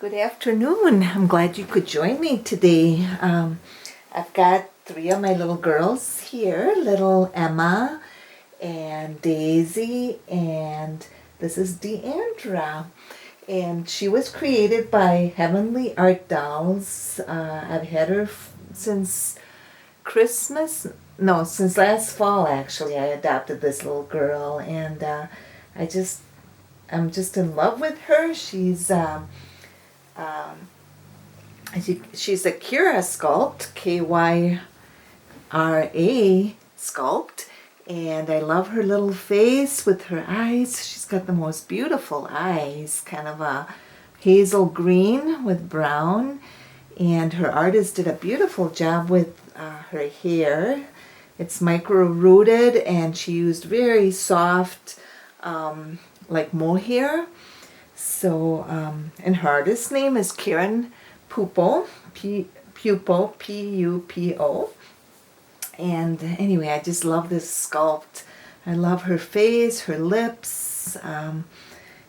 Good afternoon. I'm glad you could join me today. I've got three of my little girls here, little Emma and Daisy, and this is DeAndre. And she was created by Heavenly Art Dolls. I've had her since Christmas, no, since last fall actually. I adopted this little girl, and I'm just in love with her. She's a Kira sculpt, Kyra sculpt, and I love her little face with her eyes. She's got the most beautiful eyes, kind of a hazel green with brown, and her artist did a beautiful job with her hair. It's micro rooted, and she used very soft, like mohair. So, and her artist's name is Karen Pupo, P-U-P-O. And anyway, I just love this sculpt. I love her face, her lips,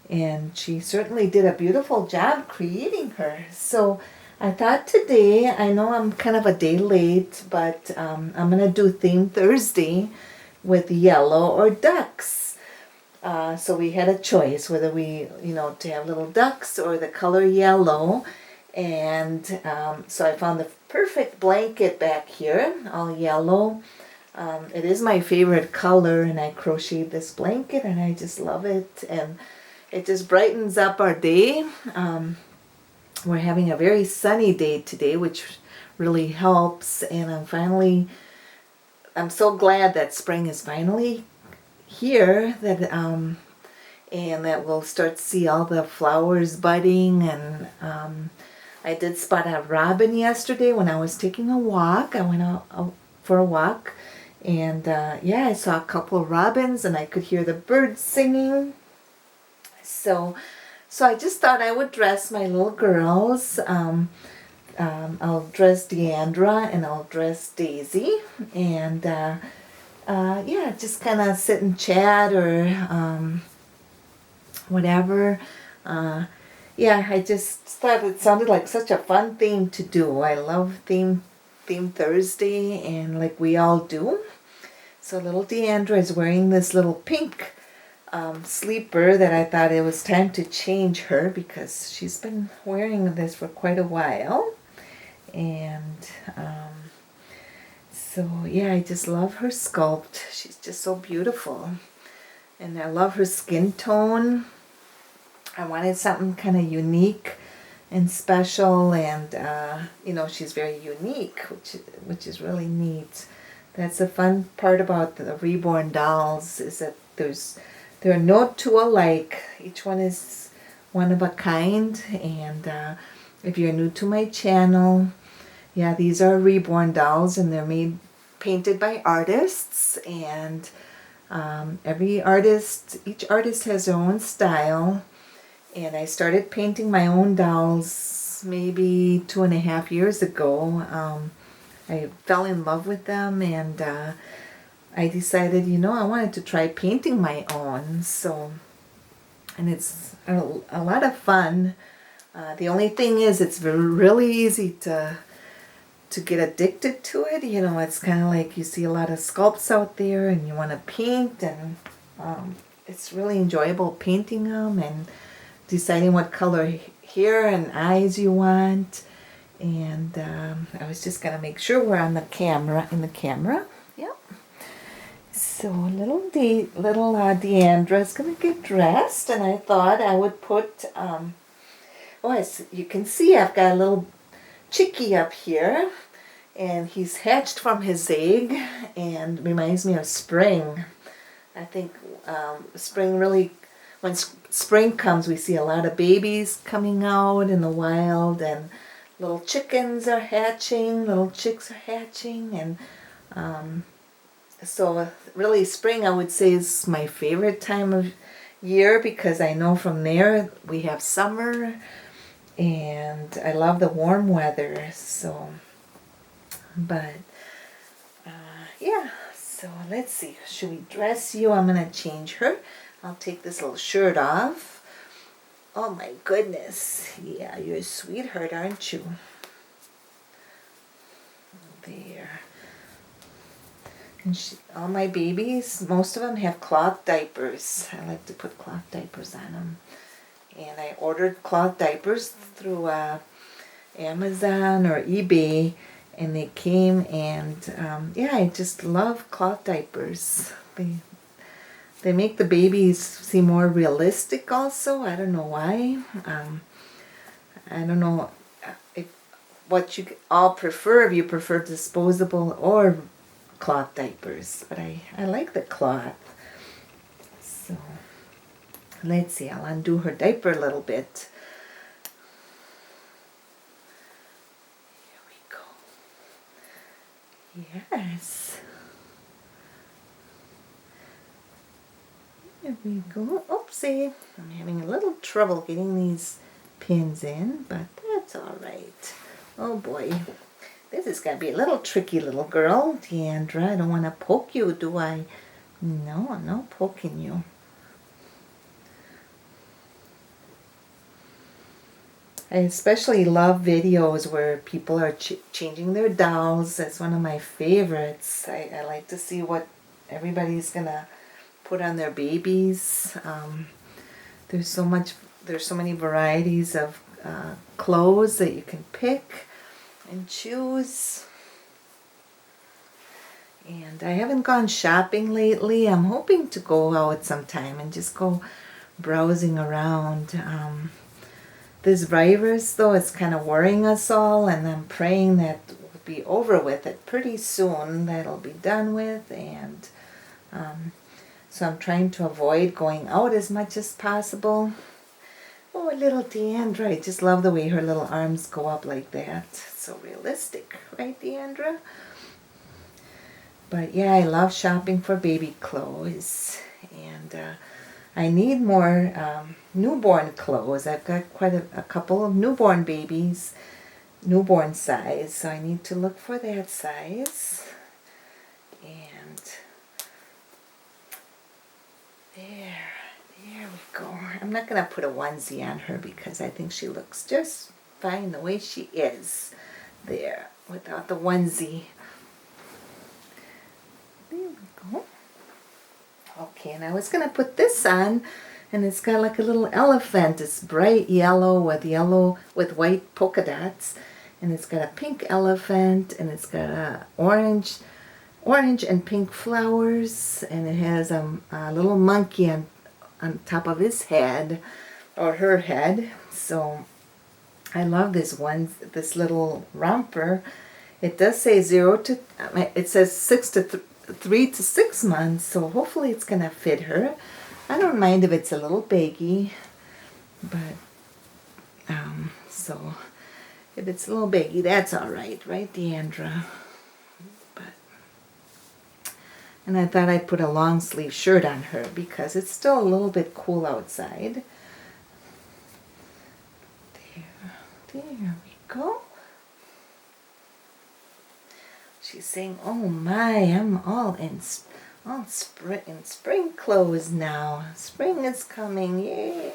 and she certainly did a beautiful job creating her. So I thought today, I know I'm kind of a day late, but I'm going to do Theme Thursday with yellow or ducks. So we had a choice whether to have little ducks or the color yellow. And so I found the perfect blanket back here, all yellow. It is my favorite color, and I crocheted this blanket, and I just love it. And it just brightens up our day. We're having a very sunny day today, which really helps. And I'm so glad that spring is finally here, and that we'll start to see all the flowers budding. And I did spot a robin yesterday when I was taking a walk. I went out for a walk, and I saw a couple of robins, and I could hear the birds singing. So I just thought I would dress my little girls. I'll dress DeAndre and I'll dress Daisy, and just kind of sit and chat or whatever. I just thought it sounded like such a fun theme to do. I love Theme Thursday, and like we all do. So little DeAndre is wearing this little pink sleeper that I thought it was time to change her, because she's been wearing this for quite a while. And I just love her sculpt. She's just so beautiful. And I love her skin tone. I wanted something kind of unique and special, and she's very unique, which is really neat. That's the fun part about the Reborn dolls, is that there are no two alike. Each one is one of a kind. And if you're new to my channel, these are Reborn dolls, and they're painted by artists, and each artist has their own style. And I started painting my own dolls maybe 2.5 years ago. I fell in love with them, and I decided, I wanted to try painting my own. And it's a lot of fun. The only thing is, it's really easy to get addicted to it. It's kind of like you see a lot of sculpts out there, and you want to paint, and it's really enjoyable painting them and deciding what color hair and eyes you want. And I was just gonna make sure we're on the camera. Yep. So little DeAndre is gonna get dressed, and I thought I would put you can see I've got a little chickie up here, and he's hatched from his egg, and reminds me of spring. I think spring really, when spring comes, we see a lot of babies coming out in the wild, and little chickens are hatching, little chicks are hatching. And so really spring, I would say, is my favorite time of year, because I know from there we have summer, and I love the warm weather. So let's see, should we dress you? I'm going to change her. I'll take this little shirt off. Oh my goodness. Yeah, you're a sweetheart, aren't you? There. And all my babies, most of them have cloth diapers. I like to put cloth diapers on them. And I ordered cloth diapers through Amazon or eBay, and they came, and yeah, I just love cloth diapers. They make the babies seem more realistic also. I don't know why. I don't know if what you all prefer, if you prefer disposable or cloth diapers, but I like the cloth. So let's see, I'll undo her diaper a little bit. Here we go. Yes. There we go. Oopsie. I'm having a little trouble getting these pins in, but that's all right. Oh boy. This is going to be a little tricky, little girl. DeAndre, I don't want to poke you, do I? No, I'm not poking you. I especially love videos where people are changing their dolls. That's one of my favorites. I like to see what everybody's going to put on their babies. There's so many varieties of clothes that you can pick and choose. And I haven't gone shopping lately. I'm hoping to go out sometime and just go browsing around. This virus, though, is kind of worrying us all, and I'm praying that we'll be over with it pretty soon. That'll be done with, and so I'm trying to avoid going out as much as possible. Oh, little DeAndre. I just love the way her little arms go up like that. It's so realistic, right, DeAndre? But yeah, I love shopping for baby clothes. And I need more newborn clothes. I've got quite a couple of newborn babies, newborn size. So I need to look for that size. And there we go. I'm not going to put a onesie on her because I think she looks just fine the way she is there without the onesie. There we go. Okay, and I was going to put this on, and it's got like a little elephant. It's bright yellow with white polka dots, and it's got a pink elephant, and it's got a orange and pink flowers, and it has a little monkey on top of his head, or her head. So I love this little romper. It does say it says 3 to 6 months, so hopefully it's gonna fit her. I don't mind if it's a little baggy, but so if it's a little baggy, that's all right, DeAndre? And I thought I'd put a long sleeve shirt on her because it's still a little bit cool outside. There we go. She's saying, "Oh my, I'm all in spring clothes now. Spring is coming, yay!"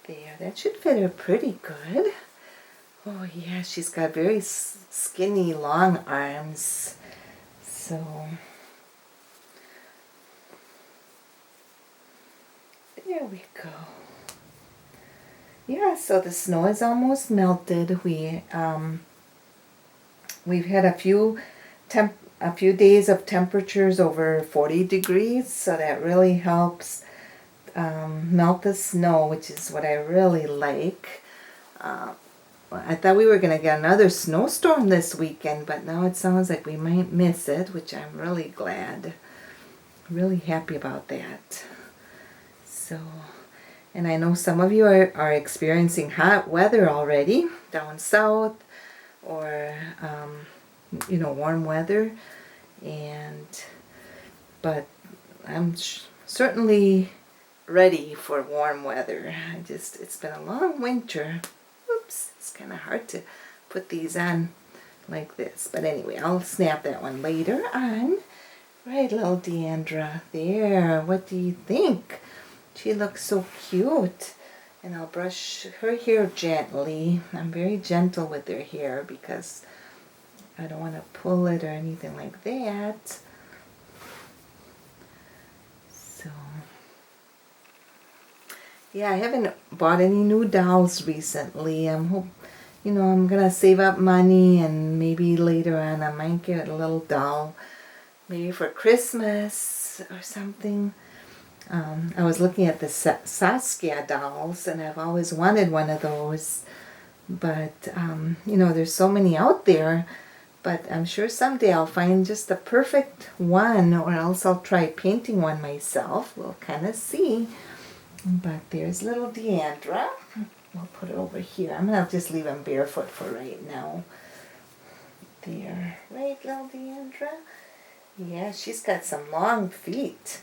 There, that should fit her pretty good. Oh yeah, she's got very skinny, long arms. So there we go. Yeah, so the snow is almost melted. We've had a few days of temperatures over 40 degrees, so that really helps melt the snow, which is what I really like. I thought we were going to get another snowstorm this weekend, but now it sounds like we might miss it, which I'm really glad. Really happy about that. So, and I know some of you are experiencing hot weather already down south, or warm weather, but I'm certainly ready for warm weather. It's been a long winter. Oops, it's kind of hard to put these on like this, but anyway, I'll snap that one later on. Right, little DeAndre. There, what do you think? She looks so cute. And I'll brush her hair gently. I'm very gentle with her hair because I don't want to pull it or anything like that. So, yeah, I haven't bought any new dolls recently. I'm gonna save up money and maybe later on I might get a little doll, maybe for Christmas or something. I was looking at the Saskia dolls, and I've always wanted one of those. But, there's so many out there. But I'm sure someday I'll find just the perfect one, or else I'll try painting one myself. We'll kind of see. But there's little DeAndre. We'll put it over here. I'm going to just leave him barefoot for right now. There. Right, little DeAndre? Yeah, she's got some long feet.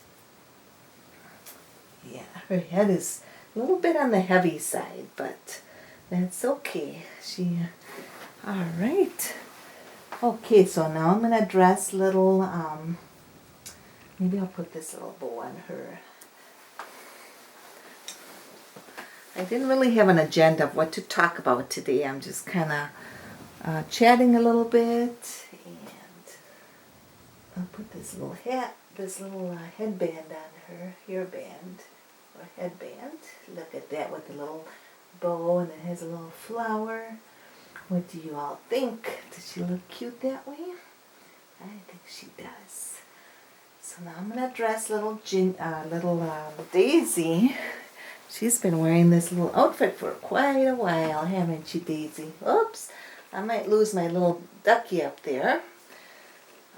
Yeah, her head is a little bit on the heavy side, but that's okay. All right. Okay, so now I'm going to dress little, maybe I'll put this little bow on her. I didn't really have an agenda of what to talk about today. I'm just kind of chatting a little bit, and I'll put this little headband on her, hairband or headband. Look at that with the little bow, and it has a little flower. What do you all think? Does she look cute that way? I think she does. So now I'm going to dress little Daisy. She's been wearing this little outfit for quite a while, haven't you, Daisy? Oops, I might lose my little ducky up there.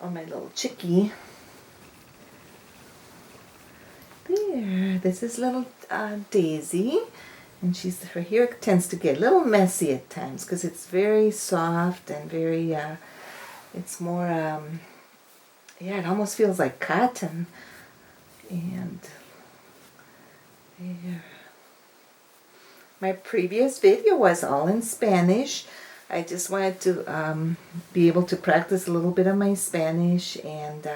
Or my little chickie. There, this is little Daisy. And her hair tends to get a little messy at times because it's very soft and very, it's more, it almost feels like cotton. And there. My previous video was all in Spanish. I just wanted to be able to practice a little bit of my Spanish, and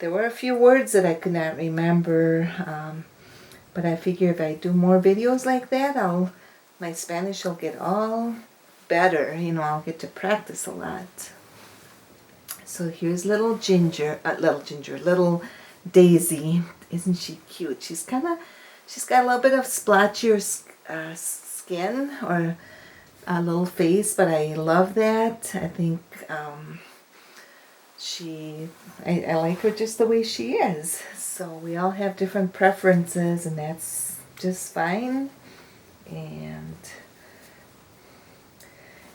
there were a few words that I could not remember, but I figure if I do more videos like that, my Spanish will get all better. I'll get to practice a lot. So here's little little Daisy. Isn't she cute? She's got a little bit of splotchier skin or a little face, but I love that. I think I like her just the way she is. So we all have different preferences, and that's just fine. And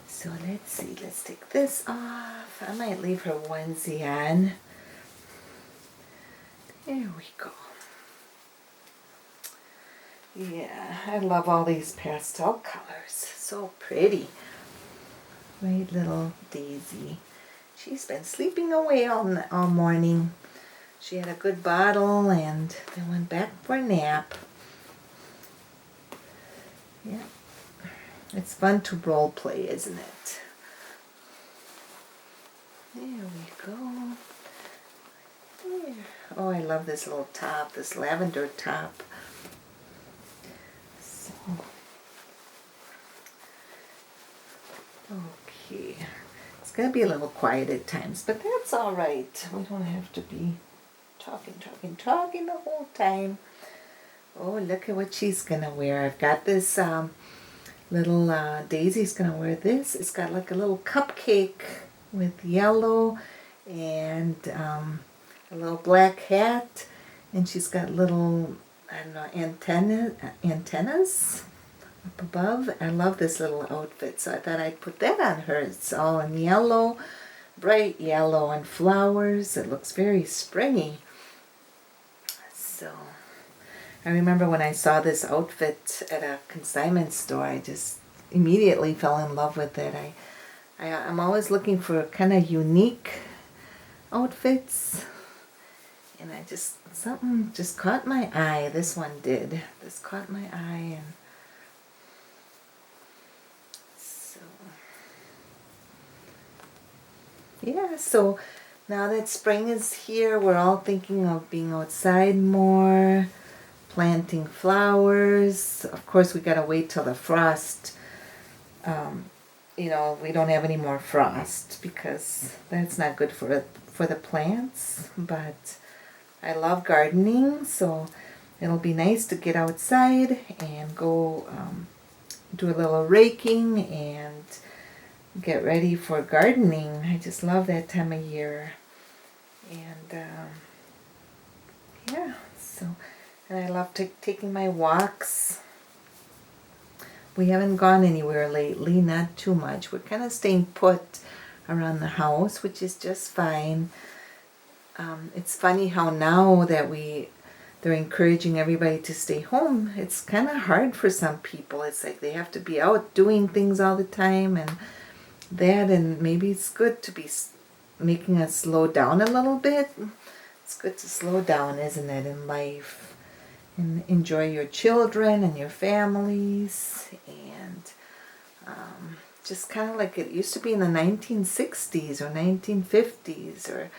so let's see, let's take this off. I might leave her onesie on. There we go. Yeah, I love all these pastel colors. So pretty. Right, little Daisy. She's been sleeping away all morning. She had a good bottle and then went back for a nap. Yeah. It's fun to role play, isn't it? There we go. There. Oh, I love this little top, this lavender top. So, okay. It's going to be a little quiet at times, but that's all right. We don't have to be talking the whole time. Oh, look at what she's going to wear. I've got this little Daisy's going to wear this. It's got like a little cupcake with yellow and a little black hat. And she's got little, I don't know, antennas up above. I love this little outfit, so I thought I'd put that on her. It's all in yellow, bright yellow and flowers. It looks very springy. So I remember when I saw this outfit at a consignment store, I just immediately fell in love with it. I'm always looking for kind of unique outfits, and something just caught my eye. This one did. This caught my eye, and so yeah. So now that spring is here, we're all thinking of being outside more, planting flowers. Of course, we gotta wait till the frost. You know, we don't have any more frost because that's not good for the plants. But I love gardening, so it'll be nice to get outside and go do a little raking and get ready for gardening. I just love that time of year. And yeah, so, and I love taking my walks. We haven't gone anywhere lately, not too much. We're kind of staying put around the house, which is just fine. It's funny how now that they're encouraging everybody to stay home, it's kind of hard for some people. It's like they have to be out doing things all the time and that, and maybe it's good to be making us slow down a little bit. It's good to slow down, isn't it, in life? And enjoy your children and your families, and just kind of like it used to be in the 1960s or 1950s, or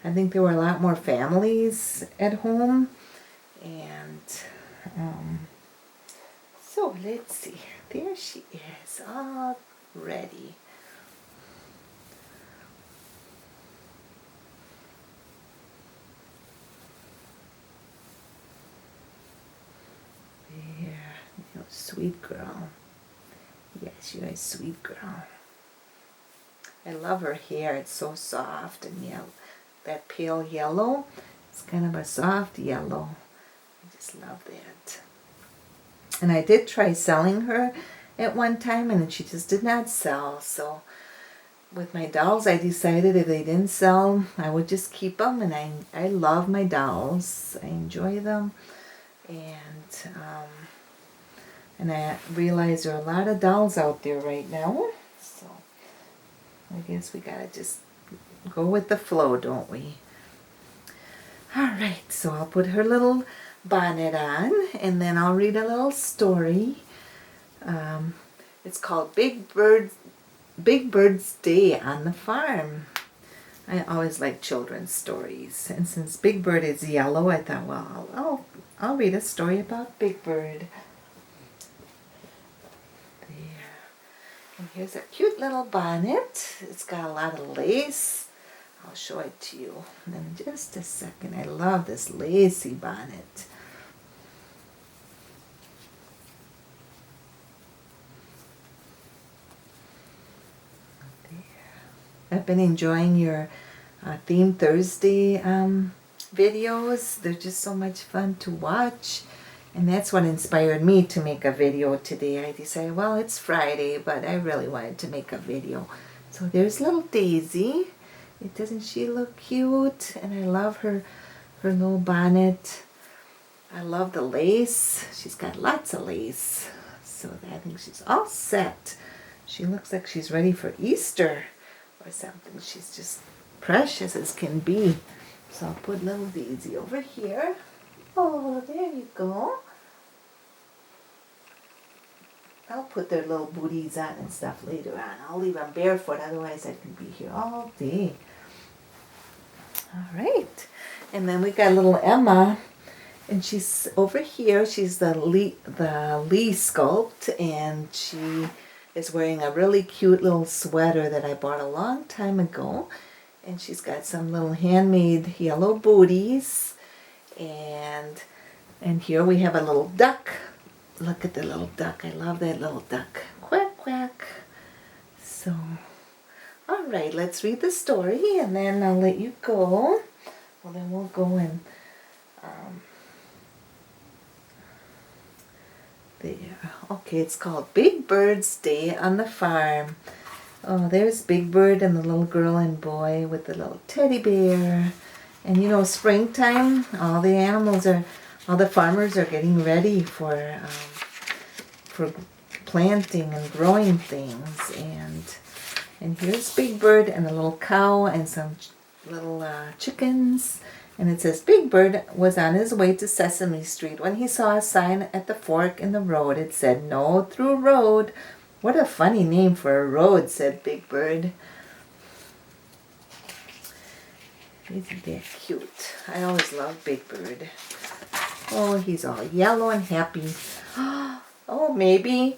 I think there were a lot more families at home. And so let's see, there she is, all ready. Sweet girl. Yes, you're a sweet girl. I love her hair. It's so soft and yellow. That pale yellow. It's kind of a soft yellow. I just love that. And I did try selling her at one time, and she just did not sell. So with my dolls, I decided if they didn't sell, I would just keep them. And I love my dolls. I enjoy them. And I realize there are a lot of dolls out there right now. So I guess we gotta just go with the flow, don't we? Alright, so I'll put her little bonnet on, and then I'll read a little story. It's called Big Bird's Day on the Farm. I always like children's stories, and since Big Bird is yellow, I thought, well, I'll read a story about Big Bird. And here's a cute little bonnet. It's got a lot of lace. I'll show it to you in just a second. I love this lacy bonnet. I've been enjoying your Theme Thursday videos. They're just so much fun to watch. And that's what inspired me to make a video today. I decided, well, it's Friday, but I really wanted to make a video. So there's little Daisy. Doesn't she look cute? And I love her little bonnet. I love the lace. She's got lots of lace. So I think she's all set. She looks like she's ready for Easter or something. She's just precious as can be. So I'll put little Daisy over here. Oh, there you go. I'll put their little booties on and stuff later on. I'll leave them barefoot, otherwise I can be here all day. All right. And then we got little Emma, and she's over here. She's the Lee sculpt, and she is wearing a really cute little sweater that I bought a long time ago. And she's got some little handmade yellow booties. And here we have a little duck. Look at the little duck. I love that little duck. Quack, quack. So, all right, let's read the story, and then I'll let you go. Well, then we'll go and there. Okay, it's called Big Bird's Day on the Farm. Oh, there's Big Bird and the little girl and boy with the little teddy bear. And you know, springtime, all the farmers are getting ready for planting and growing things. And here's Big Bird and a little cow and some little chickens. And it says, Big Bird was on his way to Sesame Street when he saw a sign at the fork in the road. It said, "No through road." What a funny name for a road, said Big Bird. Isn't that cute? I always love Big Bird. Oh, he's all yellow and happy. Oh, maybe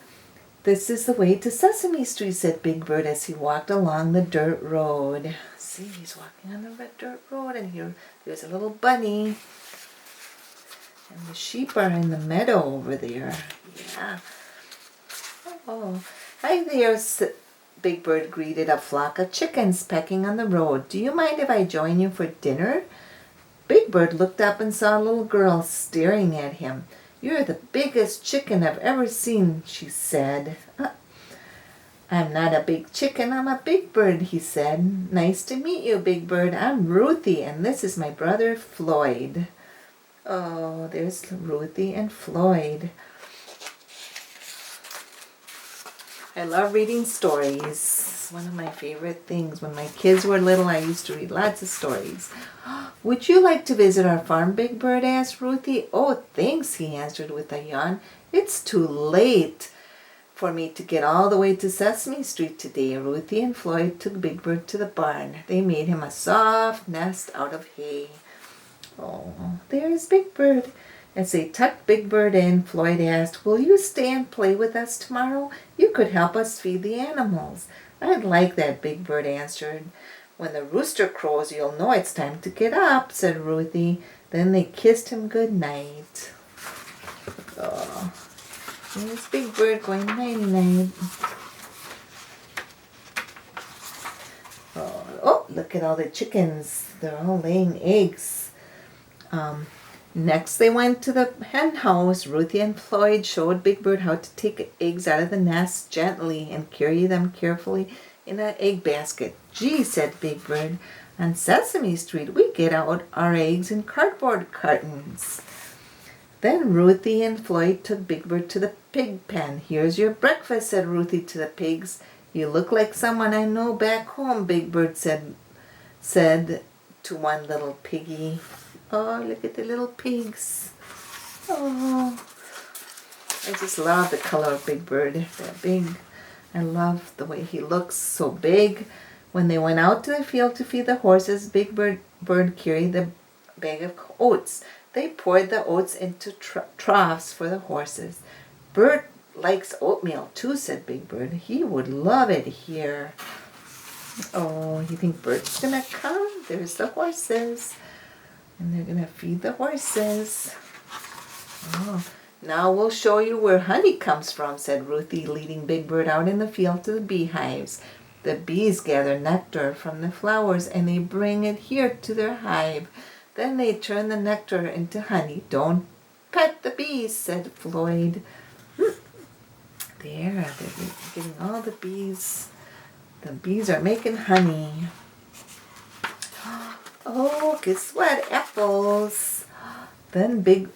this is the way to Sesame Street, said Big Bird as he walked along the dirt road. See, he's walking on the red dirt road, and there's a little bunny. And the sheep are in the meadow over there. Yeah. Oh, hi there, Big Bird greeted a flock of chickens pecking on the road. Do you mind if I join you for dinner? Big Bird looked up and saw a little girl staring at him. You're the biggest chicken I've ever seen, she said. I'm not a big chicken, I'm a big bird, he said. Nice to meet you, Big Bird. I'm Ruthie, and this is my brother Floyd. Oh, there's Ruthie and Floyd. I love reading stories. It's one of my favorite things. When my kids were little, I used to read lots of stories. Would you like to visit our farm, Big Bird asked Ruthie. Oh, thanks, he answered with a yawn. It's too late for me to get all the way to Sesame Street today. Ruthie and Floyd took Big Bird to the barn. They made him a soft nest out of hay. Oh, there's Big Bird. As they tucked Big Bird in, Floyd asked, will you stay and play with us tomorrow? You could help us feed the animals. I'd like that, Big Bird answered. When the rooster crows, you'll know it's time to get up, said Ruthie. Then they kissed him good night. Oh, there's Big Bird going nighty-night. Oh, look at all the chickens. They're all laying eggs. Next they went to the hen house. Ruthie and Floyd showed Big Bird how to take eggs out of the nest gently and carry them carefully in an egg basket. Gee, said Big Bird, on Sesame Street we get out our eggs in cardboard cartons. Then Ruthie and Floyd took Big Bird to the pig pen. Here's your breakfast, said Ruthie to the pigs. You look like someone I know back home, Big Bird said to one little piggy. Oh, look at the little pigs. Oh, I just love the color of Big Bird. They're big. I love the way he looks, so big. When they went out to the field to feed the horses, Big Bird carried the bag of oats. They poured the oats into troughs for the horses. Bert likes oatmeal too, said Big Bird. He would love it here. Oh, you think Bert's gonna come? There's the horses. And they're going to feed the horses. Oh, now we'll show you where honey comes from, said Ruthie, leading Big Bird out in the field to the beehives. The bees gather nectar from the flowers and they bring it here to their hive. Then they turn the nectar into honey. Don't pet the bees, said Floyd. There, they're getting all the bees. The bees are making honey. Oh, guess what? Apples. Then Big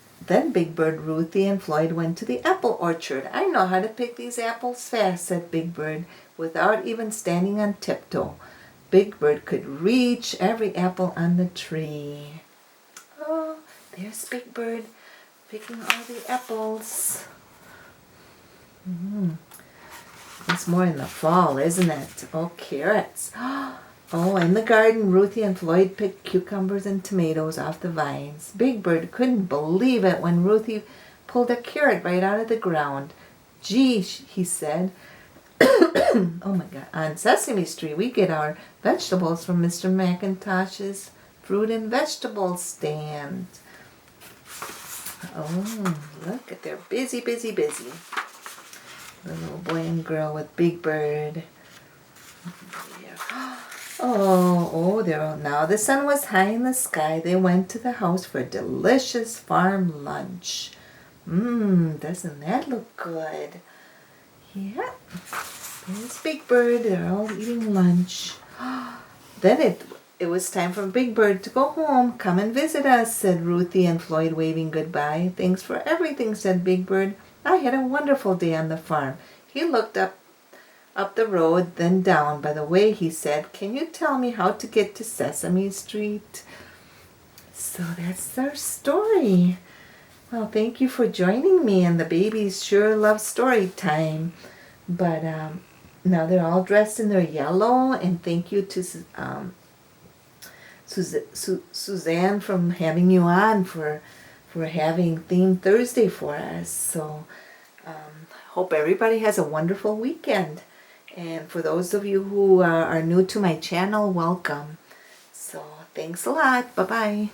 Bird, Ruthie, and Floyd went to the apple orchard. I know how to pick these apples fast, said Big Bird, without even standing on tiptoe. Big Bird could reach every apple on the tree. Oh, there's Big Bird picking all the apples. It's more in the fall, isn't it? Oh, carrots. Oh, in the garden, Ruthie and Floyd picked cucumbers and tomatoes off the vines. Big Bird couldn't believe it when Ruthie pulled a carrot right out of the ground. Gee, he said. Oh my God. On Sesame Street, we get our vegetables from Mr. McIntosh's fruit and vegetable stand. Oh, look at they're busy, busy, busy. The little boy and girl with Big Bird. Now the sun was high in the sky. They went to the house for a delicious farm lunch. Doesn't that look good? Yeah. There's Big Bird. They're all eating lunch. Then it was time for Big Bird to go home. Come and visit us, said Ruthie and Floyd, waving goodbye. Thanks for everything, said Big Bird. I had a wonderful day on the farm. He looked up the road, then down. By the way, he said, can you tell me how to get to Sesame Street? So that's our story. Well, thank you for joining me, and the babies sure love story time. But now they're all dressed in their yellow, and thank you to Suzanne from having you on for for having Theme Thursday for us. So hope everybody has a wonderful weekend. And for those of you who are new to my channel, welcome. So thanks a lot. Bye-bye.